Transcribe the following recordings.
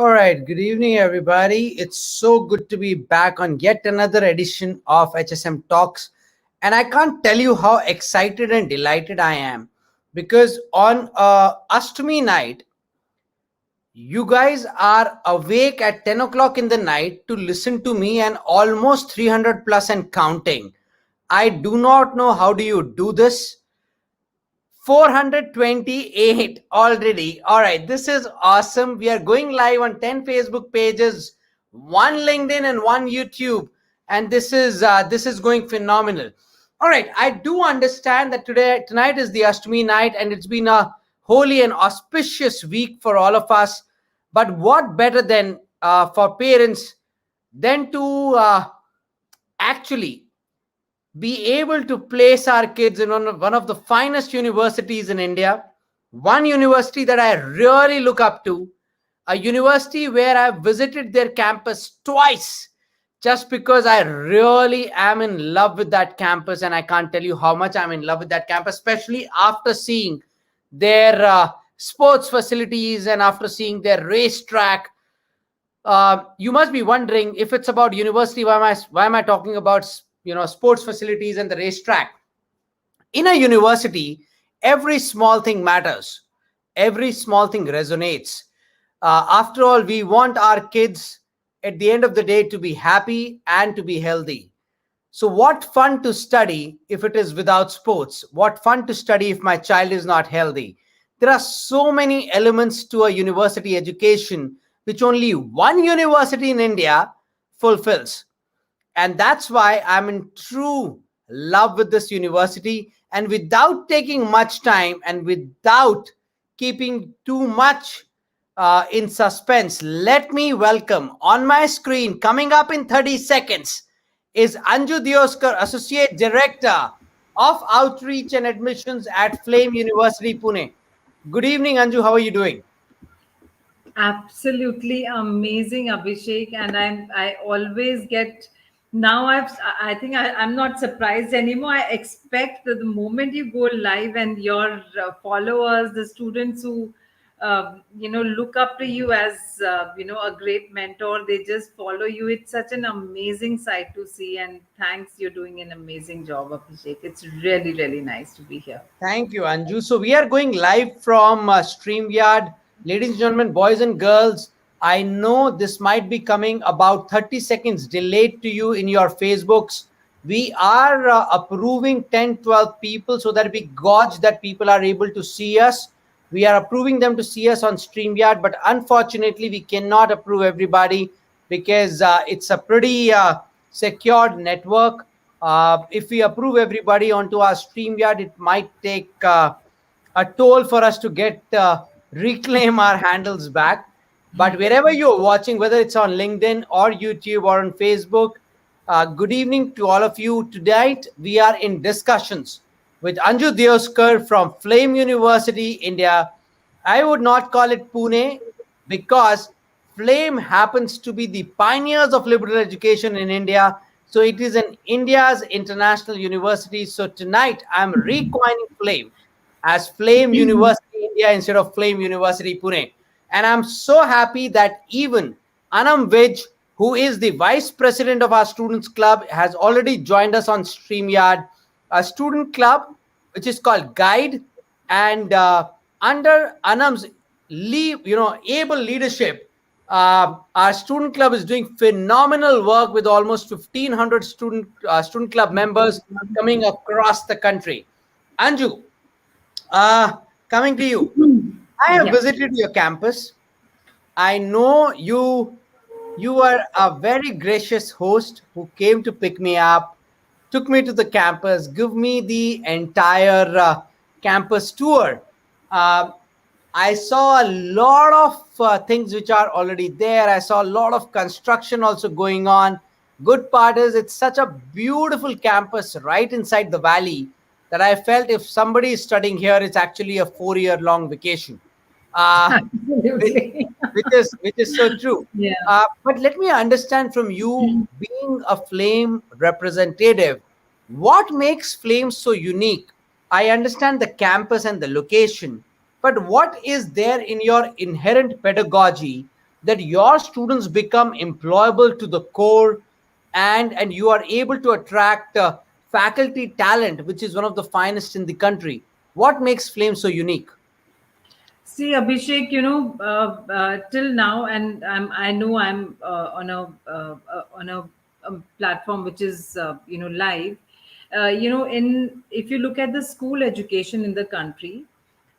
All right, good evening, everybody. It's so good to be back on yet another edition of HSM Talks. And I can't tell you how excited and delighted I am because on Ashtami night, you guys are awake at 10 o'clock in the night to listen to me and almost 300 plus and counting. I do not know how do you do this. 428 already. All right, this is awesome. We are going live on 10 Facebook pages, one LinkedIn and one YouTube, and this is going phenomenal. All right, I do understand that tonight is the Ashtami night, and it's been a holy and auspicious week for all of us. But what better than for parents than to actually be able to place our kids in one of the finest universities in India, one university that I really look up to, a university where I've visited their campus twice just because I really am in love with that campus. And I can't tell you how much I'm in love with that campus, especially after seeing their sports facilities and after seeing their racetrack. You must be wondering, if it's about university, why am I talking about sports facilities and the racetrack? In a university, every small thing matters. Every small thing resonates. After all, we want our kids at the end of the day to be happy and to be healthy. So what fun to study if it is without sports? What fun to study if my child is not healthy? There are so many elements to a university education which only one university in India fulfills. And that's why I'm in true love with this university. And without taking much time and without keeping too much in suspense, let me welcome on my screen, coming up in 30 seconds, is Anju Dioskar, Associate Director of Outreach and Admissions at Flame University, Pune. Good evening, Anju. How are you doing? Absolutely amazing, Abhishek. And I always get now I think I'm not surprised anymore. I expect that the moment you go live and your followers, the students who look up to you as a great mentor, they just follow you. It's such an amazing sight to see. And thanks, you're doing an amazing job, Abhishek. It's really, really nice to be here. Thank you, Anju. So we are going live from StreamYard. Ladies and gentlemen, boys and girls, I know this might be coming about 30 seconds delayed to you in your Facebooks. We are approving 10, 12 people so that we gauge that people are able to see us. We are approving them to see us on StreamYard, but unfortunately, we cannot approve everybody because it's a pretty secured network. If we approve everybody onto our StreamYard, it might take a toll for us to get reclaim our handles back. But wherever you're watching, whether it's on LinkedIn or YouTube or on Facebook, good evening to all of you. Tonight, we are in discussions with Anju Dioskar from Flame University, India. I would not call it Pune because Flame happens to be the pioneers of liberal education in India. So it is an India's international university. So tonight, I'm recoining Flame as Flame University India instead of Flame University Pune. And I'm so happy that even Anam Vij, who is the vice president of our students club, has already joined us on StreamYard, a student club which is called Guide. And under Anam's able leadership, our student club is doing phenomenal work with almost 1,500 student club members coming across the country. Anju, coming to you. I have visited your campus. I know you are a very gracious host who came to pick me up, took me to the campus, give me the entire campus tour. I saw a lot of things which are already there. I saw a lot of construction also going on. Good part is it's such a beautiful campus right inside the valley that I felt if somebody is studying here, it's actually a 4-year-long vacation. Absolutely. which is so true. Yeah. But let me understand from you, being a Flame representative, what makes Flame so unique? I understand the campus and the location, but what is there in your inherent pedagogy that your students become employable to the core, and you are able to attract faculty talent, which is one of the finest in the country. What makes Flame so unique? See, Abhishek, till now, and I know I'm on a platform which is live. In if you look at the school education in the country,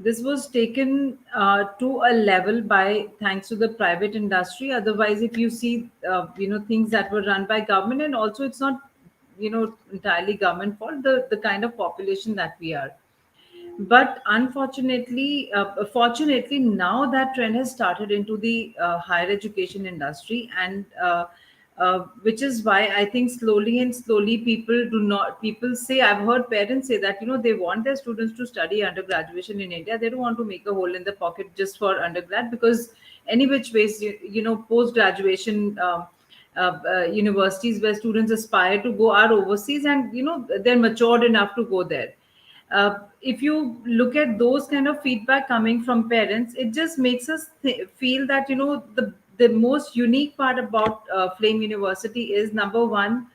this was taken to a level by thanks to the private industry. Otherwise, if you see, things that were run by government, and also it's not entirely government fault. The kind of population that we are, but unfortunately, fortunately, now that trend has started into the higher education industry, and which is why I think slowly and slowly people say, I've heard parents say that they want their students to study undergraduation in India. They don't want to make a hole in the pocket just for undergrad, because any which ways, post graduation. Universities where students aspire to go are overseas, and they're matured enough to go there. If you look at those kind of feedback coming from parents, it just makes us feel that the most unique part about Flame University is, number one,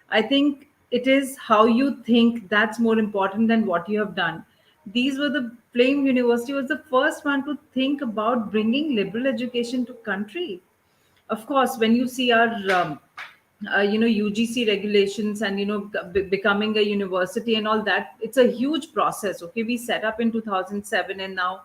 I think it is how you think that's more important than what you have done. These were the Flame University was the first one to think about bringing liberal education to country. Of course, when you see our UGC regulations, and becoming a university and all that, it's a huge process. Okay, we set up in 2007, and now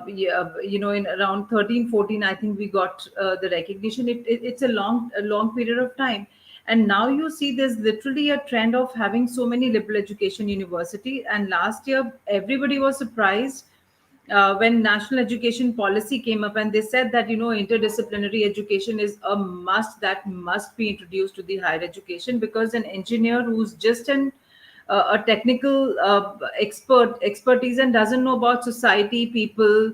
yeah, in around 13, 14, I think we got the recognition. It's a long period of time, and now you see there's literally a trend of having so many liberal education university. And last year everybody was surprised when national education policy came up, and they said that interdisciplinary education is a must, that must be introduced to the higher education, because an engineer who's just a technical expertise and doesn't know about society, people,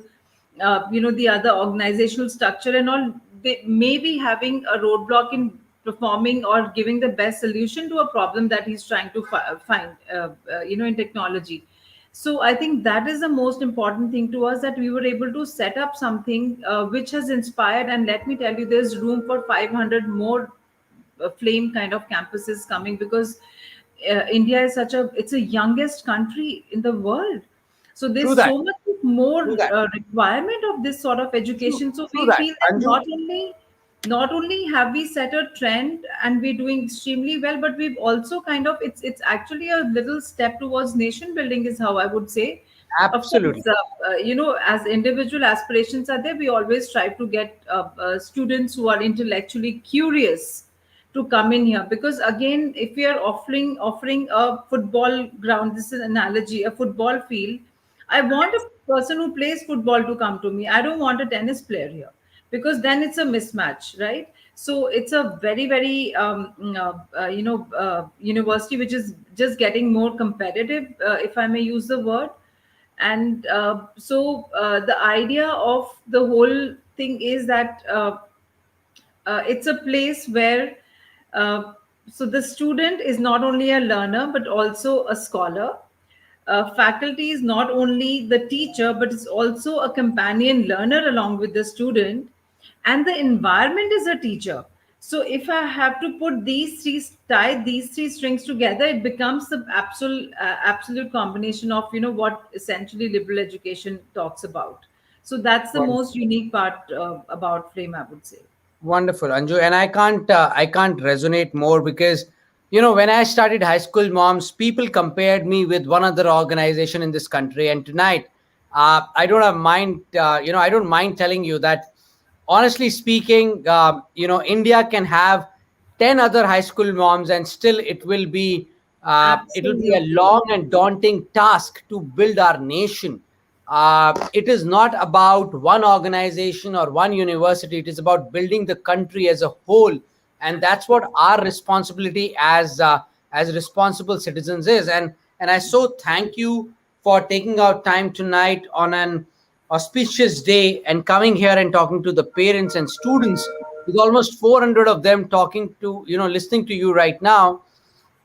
the other organizational structure and all, they may be having a roadblock in performing or giving the best solution to a problem that he's trying to find in technology. So I think that is the most important thing to us, that we were able to set up something which has inspired. And let me tell you, there's room for 500 more flame kind of campuses coming, because India is such a it's a youngest country in the world. So True there's that. so much more True that. requirement of this sort of True, education. So true we that. feel that Anju, not only have we set a trend and we're doing extremely well, but we've also kind of it's actually a little step towards nation building, is how I would say. Of course, absolutely. as individual aspirations are there, we always try to get students who are intellectually curious to come in here, because again, if we are offering a football ground, this is an analogy, a football field, I want a person who plays football to come to me. I don't want a tennis player here, because then it's a mismatch, right? So it's a very, very university which is just getting more competitive, if I may use the word. And the idea of the whole thing is that it's a place where the student is not only a learner but also a scholar. Faculty is not only the teacher but it's also a companion learner along with the student, and the environment is a teacher. So if I have to put tie these three strings together, it becomes the absolute combination of what essentially liberal education talks about. So that's the most unique part about Flame, I would say. Wonderful, Anju, and I can't resonate more, because when I started high school, moms, people compared me with one other organization in this country, and tonight, I don't have mind. I don't mind telling you that, honestly speaking, India can have 10 other high school moms, and still it will be a Absolutely. long and daunting task to build our nation. It is not about one organization or one university. It is about building the country as a whole, and that's what our responsibility as responsible citizens is. And I so thank you for taking out time tonight on an auspicious day and coming here and talking to the parents and students, with almost 400 of them talking to listening to you right now.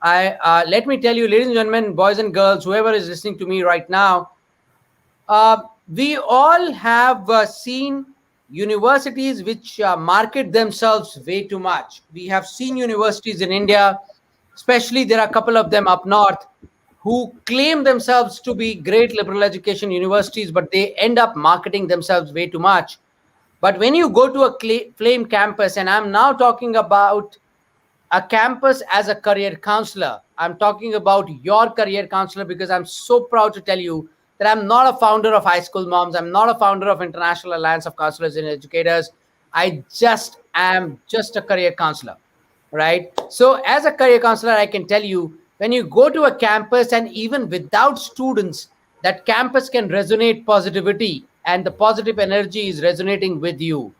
I Let me tell you, ladies and gentlemen, boys and girls, whoever is listening to me right now, uh, we all have seen universities which market themselves way too much. We have seen universities in India, especially there are a couple of them up north, who claim themselves to be great liberal education universities, but they end up marketing themselves way too much. But when you go to a flame campus, and I'm now talking about a campus as a career counselor, I'm talking about your career counselor, because I'm so proud to tell you that I'm not a founder of High School Moms. I'm not a founder of International Alliance of Counselors and Educators. I just am just a career counselor, right? So as a career counselor, I can tell you, when you go to a campus and even without students, that campus can resonate positivity, and the positive energy is resonating with you.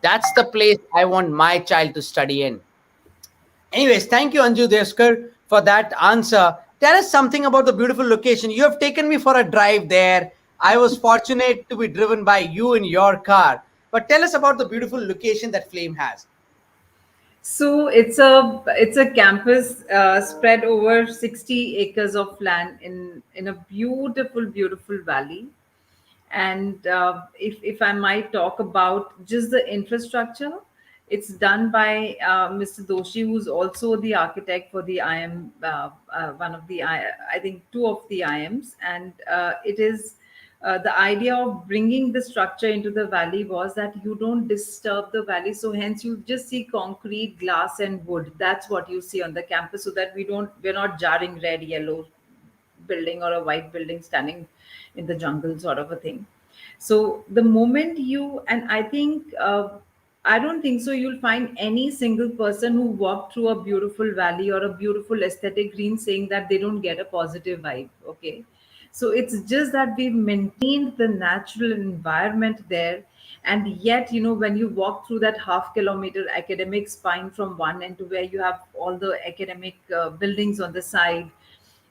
That's the place I want my child to study in. Anyways, thank you, Anju Devskar, for that answer. Tell us something about the beautiful location. You have taken me for a drive there. I was fortunate to be driven by you in your car. But tell us about the beautiful location that Flame has. So it's a campus spread over 60 acres of land in a beautiful valley. And if I might talk about just the infrastructure, it's done by Mr. Doshi, who's also the architect for the IM, one of the I think two of the IMs, and it is. The idea of bringing the structure into the valley was that you don't disturb the valley, so hence you just see concrete, glass, and wood. That's what you see on the campus, so that we're not jarring red, yellow building or a white building standing in the jungle, sort of a thing. So the moment you, and I think I don't think so you'll find any single person who walked through a beautiful valley or a beautiful aesthetic green saying that they don't get a positive vibe. Okay, so it's just that we've maintained the natural environment there. And yet, when you walk through that half-kilometer academic spine from one end to where you have all the academic buildings on the side,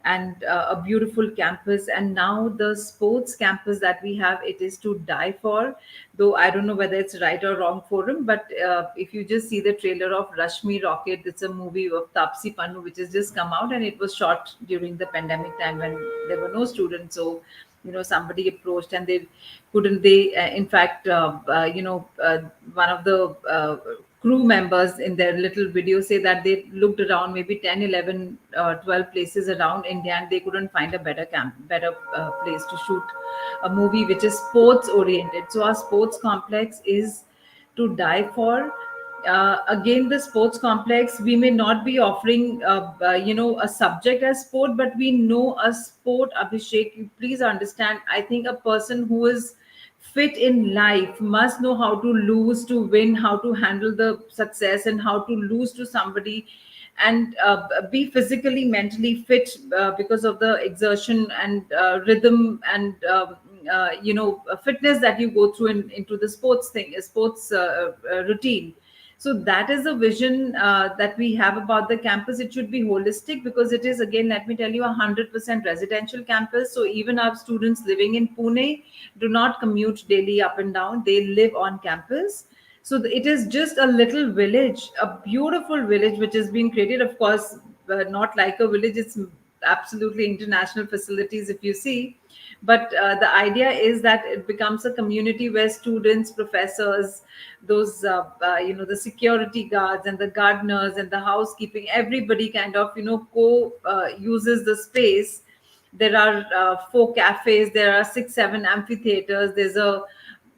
and a beautiful campus, and now the sports campus that we have, it is to die for. Though I don't know whether it's right or wrong forum, but if you just see the trailer of Rashmi Rocket, it's a movie of Tapsi Pannu which has just come out, and it was shot during the pandemic time when there were no students. So somebody approached, and they couldn't they in fact one of the crew members in their little video say that they looked around maybe 10, 11, 12 places around India, and they couldn't find a better place to shoot a movie which is sports oriented. So our sports complex is to die for. Again, the sports complex, we may not be offering a subject as sport, but we know a sport. Abhishek, you please understand, I think a person who is fit in life must know how to lose to win, how to handle the success, and how to lose to somebody, and be physically, mentally fit because of the exertion and rhythm and fitness that you go through into the sports routine. So that is the vision that we have about the campus. It should be holistic, because it is, again, let me tell you, 100% residential campus. So even our students living in Pune do not commute daily up and down. They live on campus. So it is just a little village, a beautiful village, which has been created. Of course, not like a village. It's absolutely international facilities, if you see. But the idea is that it becomes a community where students, professors, those the security guards and the gardeners and the housekeeping, everybody kind of co uses the space. There are 4 cafes, there are 6 7 amphitheaters, there's a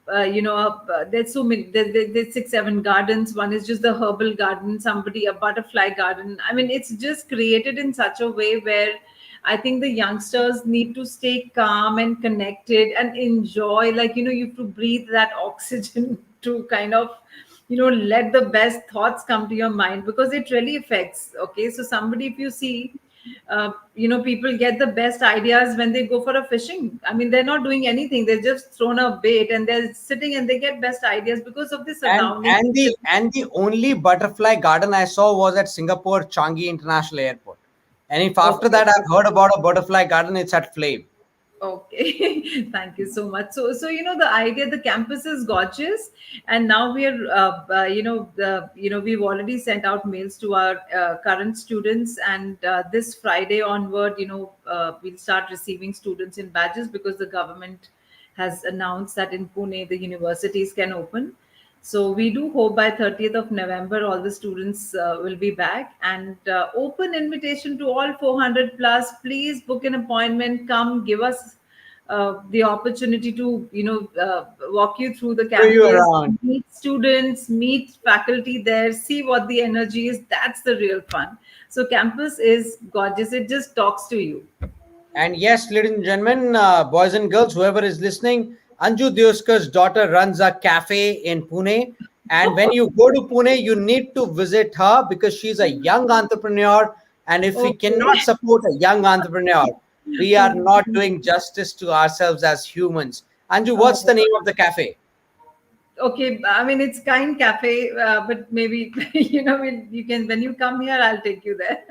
there's so many, there's 6 7 gardens. One is just the herbal garden, somebody a butterfly garden. I mean, it's just created in such a way where I think the youngsters need to stay calm and connected and enjoy, like you have to breathe that oxygen to kind of let the best thoughts come to your mind, because it really affects. Okay, so somebody, if you see, people get the best ideas when they go for a fishing. I mean, they're not doing anything, they're just thrown a bait and they're sitting and they get best ideas because of the And surroundings. the only butterfly garden I saw was at Singapore Changi International Airport. And if after Okay. that I've heard about a butterfly garden, it's at Flame. Okay, thank you so much. So the idea, the campus is gorgeous, and now we are, we've already sent out mails to our current students, and this Friday onward, we'll start receiving students in badges, because the government has announced that in Pune the universities can open. So we do hope by 30th of November all the students will be back, and open invitation to all 400 plus. Please book an appointment. Come, give us the opportunity to walk you through the Show you campus, around. meet students, meet faculty there, see what the energy is. That's the real fun. So campus is gorgeous. It just talks to you. And yes, ladies and gentlemen, boys and girls, whoever is listening, Anju Dioskar's daughter runs a cafe in Pune. And when you go to Pune, you need to visit her because she's a young entrepreneur. And if we cannot Okay. support a young entrepreneur, we are not doing justice to ourselves as humans. Anju, what's the Oh, name of the cafe? okay. I mean, it's Kind Cafe, but maybe you can, when you come here, I'll take you there.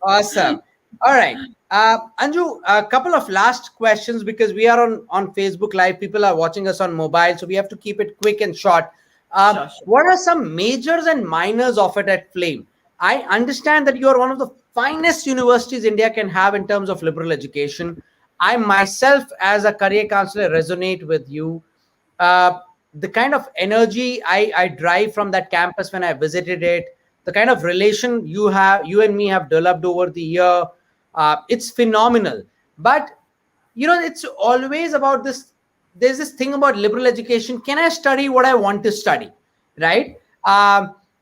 Awesome. All right. Anju, a couple of last questions because we are on Facebook Live. People are watching us on mobile, so we have to keep it quick and short. Sure, sure. What are some majors and minors of it at Flame? I understand that you are one of the finest universities India can have in terms of liberal education. I myself, as a career counselor, resonate with you. Uh, the kind of energy I drive from that campus when I visited it, the kind of relation you and me have developed over the year, it's phenomenal. But it's always about this. There's this thing about liberal education. Can I study what I want to study, right?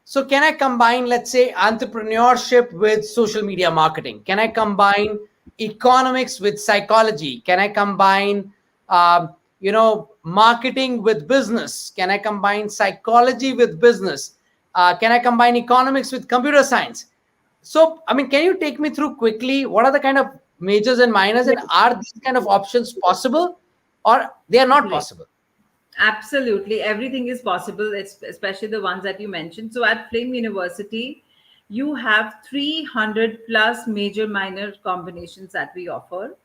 So can I combine, let's say, entrepreneurship with social media marketing? Can I combine economics with psychology? Can I combine marketing with business? Can I combine psychology with business? Can I combine economics with computer science? So, I mean, can you take me through quickly what are the kind of majors and minors, and are these kind of options possible or they are not Great. possible? Absolutely. Everything is possible, especially the ones that you mentioned. So at Flame University, you have 300 plus major minor combinations that we offer,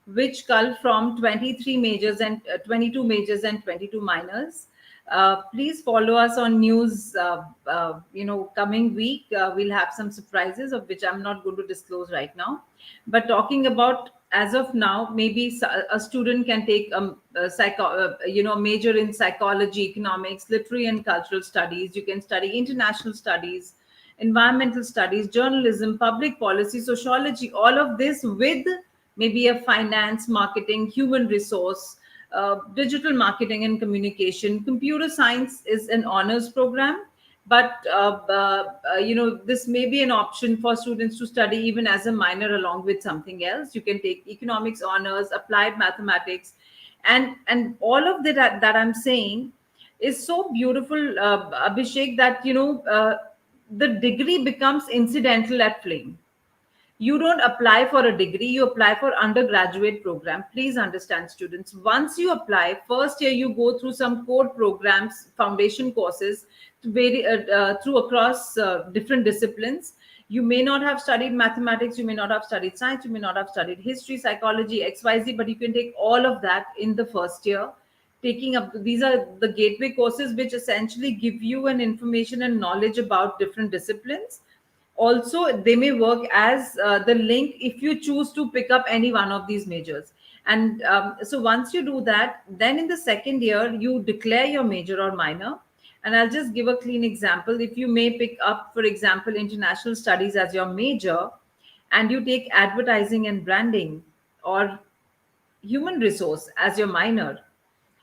which cull from 23 majors and 22 majors and 22 minors. Please follow us on news. Coming week we'll have some surprises of which I'm not going to disclose right now. But talking about as of now, maybe a student can take major in psychology, economics, literary and cultural studies. You can study international studies, environmental studies, journalism, public policy, sociology, all of this with maybe a finance, marketing, human resource, digital marketing and communication. Computer science is an honors program, but this may be an option for students to study even as a minor along with something else. You can take economics honors, applied mathematics, and all of that I'm saying is so beautiful, Abhishek, that the degree becomes incidental at Flame. You don't apply for a degree, you apply for undergraduate program. Please understand, students, once you apply first year, you go through some core programs, foundation courses to through across different disciplines. You may not have studied mathematics, you may not have studied science, you may not have studied history, psychology, XYZ, but you can take all of that in the first year. Taking up these are the gateway courses which essentially give you an information and knowledge about different disciplines. Also, they may work as the link if you choose to pick up any one of these majors. And so once you do that, then in the second year you declare your major or minor. And I'll just give a clean example. If you may pick up, for example, international studies as your major, and you take advertising and branding or human resource as your minor,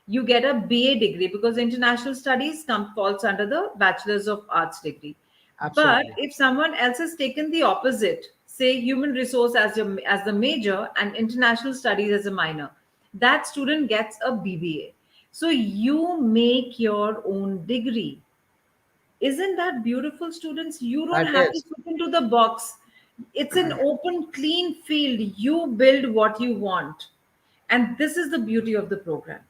you get a BA degree, because international studies falls under the Bachelor's of Arts degree. But Absolutely. if someone else has taken the opposite, say human resource as the major and international studies as a minor, that student gets a BBA. So you make your own degree. Isn't that beautiful, students? You don't That have to is fit into the box. It's an open, clean field. You build what you want. And this is the beauty of the program.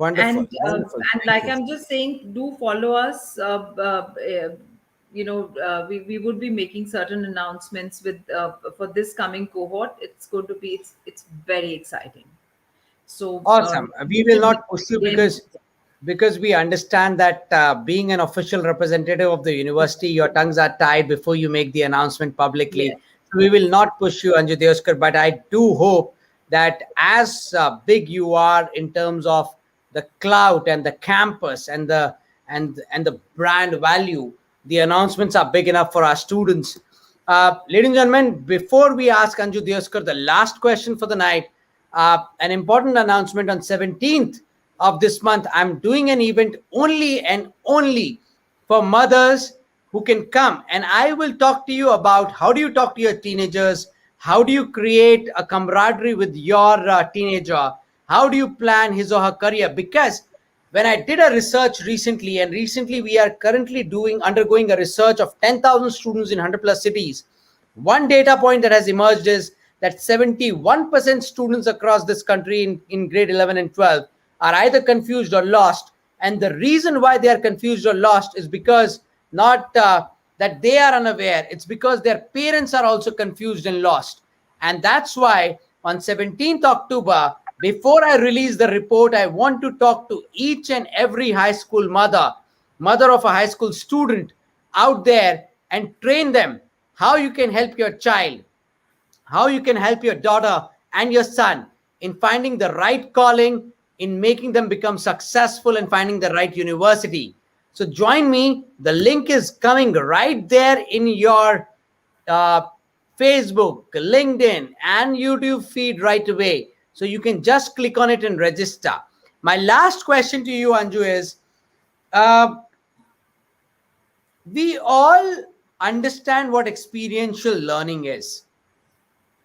wonderful. Wonderful. And Thank like you. I'm just saying, do follow us. We would be making certain announcements with for this coming cohort. It's going to be it's very exciting. So Awesome. We you will should not push you be because we understand that being an official representative of the university, your tongues are tied before you make the announcement yeah. publicly. So we will not push you, Anju Deoskar, but I do hope that as big you are in terms of the clout and the campus and the brand value, the announcements are big enough for our students. Ladies and gentlemen, before we ask Anju Dioskar the last question for the night, an important announcement: on 17th of this month, I'm doing an event only and only for mothers who can come, and I will talk to you about how do you talk to your teenagers, how do you create a camaraderie with your teenager, how do you plan his or her career. Because when I did a research recently, and recently we are currently undergoing a research of 10,000 students in 100 plus cities, one data point that has emerged is that 71% students across this country in grade 11 and 12 are either confused or lost. And the reason why they are confused or lost is because not that they are unaware, it's because their parents are also confused and lost. And that's why on 17th October, before I release the report, I want to talk to each and every high school mother of a high school student out there, and train them how you can help your child, how you can help your daughter and your son in finding the right calling, in making them become successful and finding the right university. So join me. The link is coming right there in your uh, Facebook, LinkedIn, and YouTube feed right away. So you can just click on it and register. My last question to you, Anju, is uh, we all understand what experiential learning is.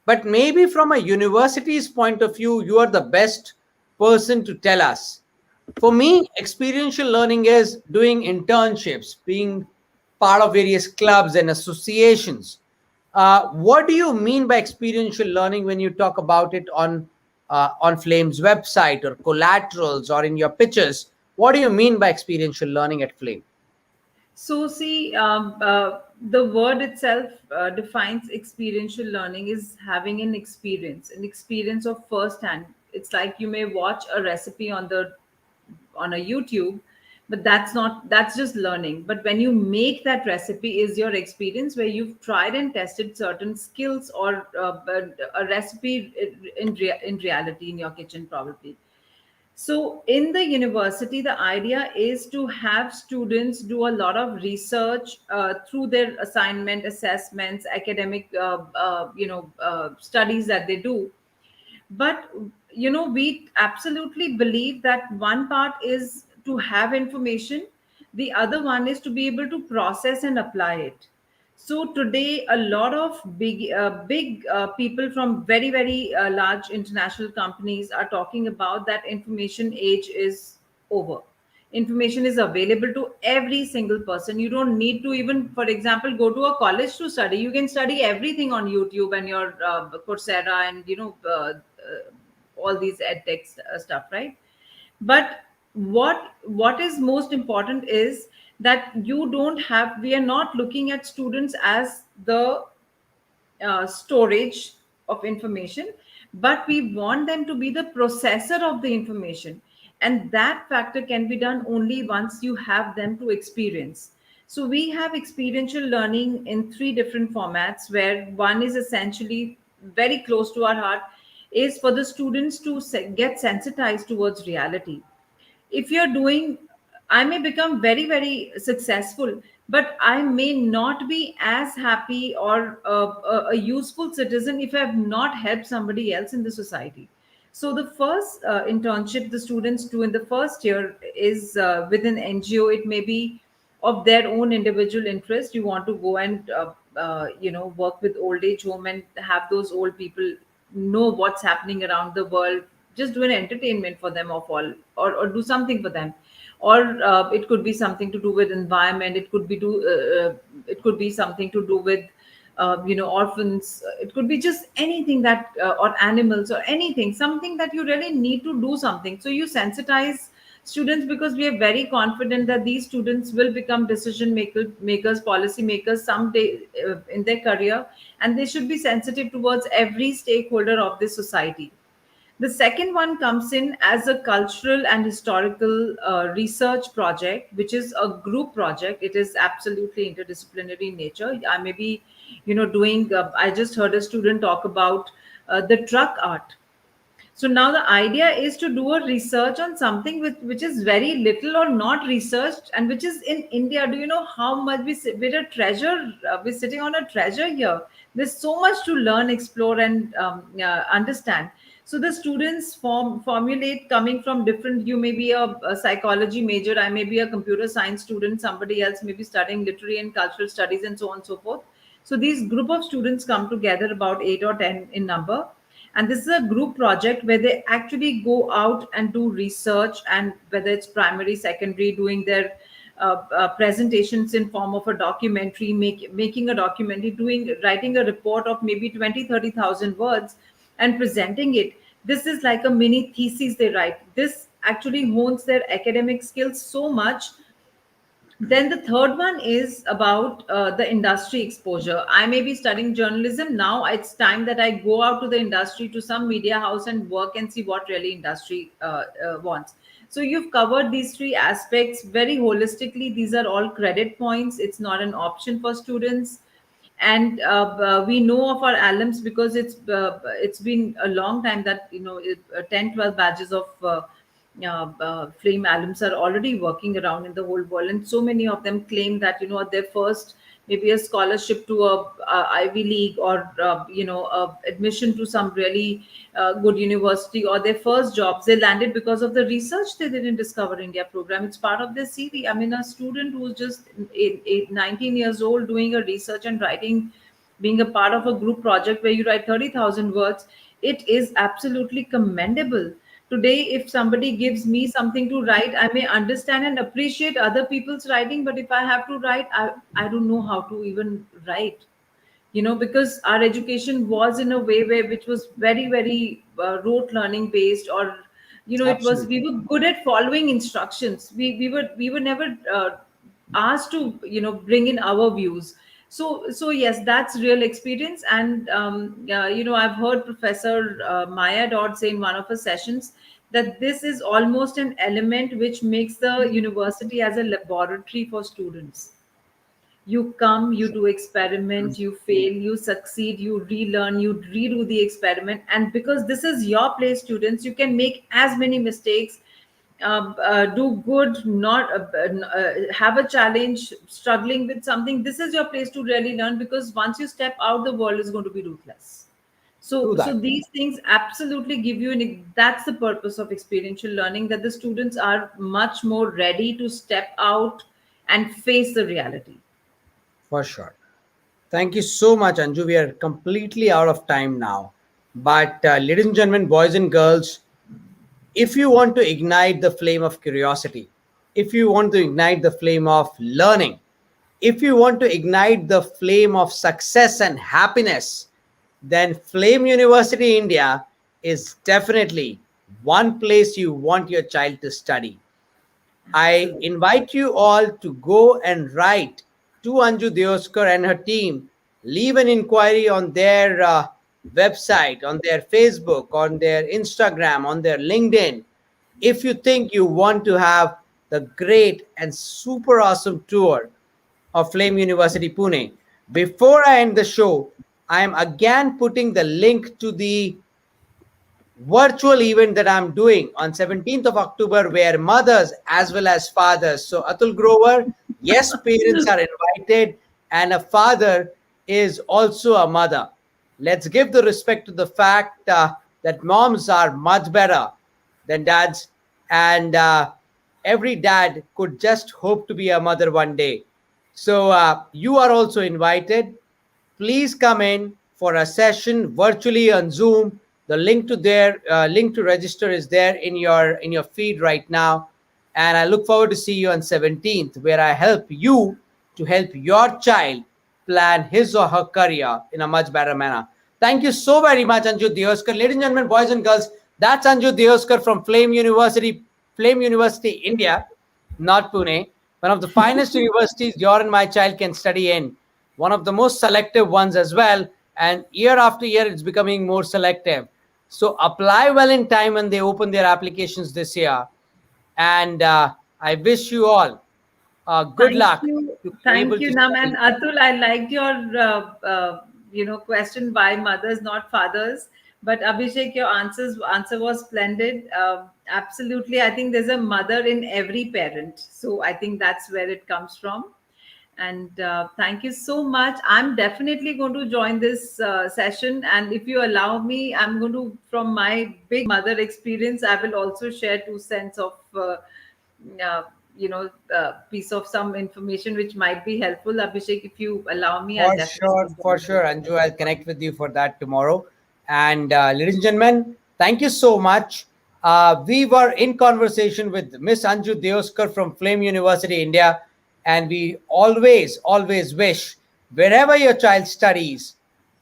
But maybe from a university's point of view, you are the best person to tell us. For me, experiential learning is doing internships, being part of various clubs and associations. What do you mean by experiential learning when you talk about it on Flame's website or collaterals or in your pitches? What do you mean by experiential learning at Flame? So, see, the word itself defines experiential learning is having an experience of first hand. It's like you may watch a recipe on a YouTube, but that's just learning. But when you make that recipe, is your experience where you've tried and tested certain skills or a recipe in reality in your kitchen, probably. So, in the university, the idea is to have students do a lot of research through their assignment, assessments, academic, studies that they do. But we absolutely believe that one part is to have information, the other one is to be able to process and apply it. So today, a lot of big people from very very large international companies are talking about that information age is over. Information is available to every single person. You don't need to even, for example, go to a college to study. You can study everything on YouTube and your Coursera and all these edtech stuff, right? But what is most important is that you don't have we are not looking at students as the storage of information, but we want them to be the processor of the information. And that factor can be done only once you have them to experience. So we have experiential learning in three different formats, where one is essentially very close to our heart, is for the students to get sensitized towards reality. If you're doing, I may become very very successful, but I may not be as happy or a useful citizen if I have not helped somebody else in the society. So the first internship the students do in the first year is with an NGO. It may be of their own individual interest. You want to go and work with old age home and have those old people know what's happening around the world. Just do an entertainment for them of all, or do something for them. Or it could be something to do with environment. It could be something to do with orphans. It could be just anything that or animals or anything, something that you really need to do something. So you sensitize students, because we are very confident that these students will become makers, policy makers someday in their career, and they should be sensitive towards every stakeholder of this society. The second one comes in as a cultural and historical research project, which is a group project. It is absolutely interdisciplinary in nature. I may be, doing. I just heard a student talk about the truck art. So now the idea is to do a research on something which is very little or not researched, and which is in India. Do you know how much we're a treasure? We're sitting on a treasure here. There's so much to learn, explore, and understand. So the students formulate coming from different. You may be a psychology major. I may be a computer science student. Somebody else may be studying literary and cultural studies, and so on and so forth. So these group of students come together, about 8 or 10 in number, and this is a group project where they actually go out and do research, and whether it's primary, secondary, doing their presentations in form of a documentary, making a documentary, writing a report of maybe 20-30,000 words and presenting it. This is like a mini thesis they write. This actually hones their academic skills so much. Then the third one is about the industry exposure. I may be studying journalism. Now it's time that I go out to the industry, to some media house, and work and see what really industry wants. So you've covered these three aspects very holistically. These are all credit points. It's not an option for students. And we know of our alums, because it's been a long time that 10-12 batches of flame alums are already working around in the whole world, and so many of them claim that their first, maybe a scholarship to a Ivy League, or admission to some really good university, or their first jobs they landed because of the research they did in Discover India program. It's part of their CV. I mean, a student who's just 19 years old doing a research and writing, being a part of a group project where you write 30,000 words, it is absolutely commendable. Today, if somebody gives me something to write, I may understand and appreciate other people's writing, but if I have to write, I don't know how to even write. Because our education was in a way where which was very, very rote learning based, or it was, we Absolutely. were good at following instructions. We were never asked to bring in our views. So yes, that's real experience. And I've heard Professor Maya Dodd say in one of her sessions that this is almost an element which makes the university as a laboratory for students. You come, you do experiment, you fail, you succeed, you relearn, you redo the experiment. And because this is your place, students, you can make as many mistakes, do good, not have a challenge, struggling with something. This is your place to really learn, because once you step out, the world is going to be ruthless. True So that. these things absolutely give you that's the purpose of experiential learning, that the students are much more ready to step out and face the reality. For sure. Thank you so much, Anju. We are completely out of time now. But, ladies and gentlemen, boys and girls, if you want to ignite the flame of curiosity, if you want to ignite the flame of learning, if you want to ignite the flame of success and happiness, then Flame University India is definitely one place you want your child to study. I Absolutely. invite you all to go and write to Anju Deoskar and her team. Leave an inquiry on their website, on their Facebook, on their Instagram, on their LinkedIn. If you think you want to have the great and super awesome tour of Flame University Pune, before I end the show, I am again putting the link to the virtual event that I'm doing on 17th of October, where mothers as well as fathers. So, Atul Grover, yes, parents are invited, and a father is also a mother. Let's give the respect to the fact that moms are much better than dads, and every dad could just hope to be a mother one day. So, you are also invited. Please come in for a session virtually on Zoom. The link to register is there in your feed right now, and I look forward to see you on 17th, where I help you to help your child plan his or her career in a much better manner. Thank you so very much, Anju Deoskar. Ladies and gentlemen, boys and girls, that's Anju Deoskar from Flame University India, not Pune, one of the finest universities your and my child can study in, one of the most selective ones as well. And year after year, it's becoming more selective. So apply well in time when they open their applications this year. And I wish you all good Thank luck you. to be Thank able you, to Nam. study. And Atul, I liked your, question, why mothers, not fathers. But Abhishek, your answer was splendid. Absolutely, I think there's a mother in every parent, so I think that's where it comes from. And thank you so much. I'm definitely going to join this session, and if you allow me, I'm going to, from my big mother experience, I will also share 2 cents of uh, piece of some information which might be helpful. Abhishek, if you allow me, I'll definitely For join this sure, Anju. I'll session. connect with you for that tomorrow. And ladies and gentlemen, thank you so much. We were in conversation with Miss Anju Deoskar from Flame University, India. And we always wish wherever your child studies,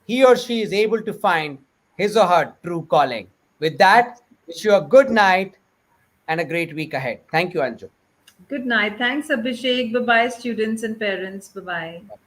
he or she is able to find his or her true calling. With that, wish you a good night and a great week ahead. Thank you, Anju. Good night. Thanks, Abhishek. Bye bye, students and parents. Bye bye.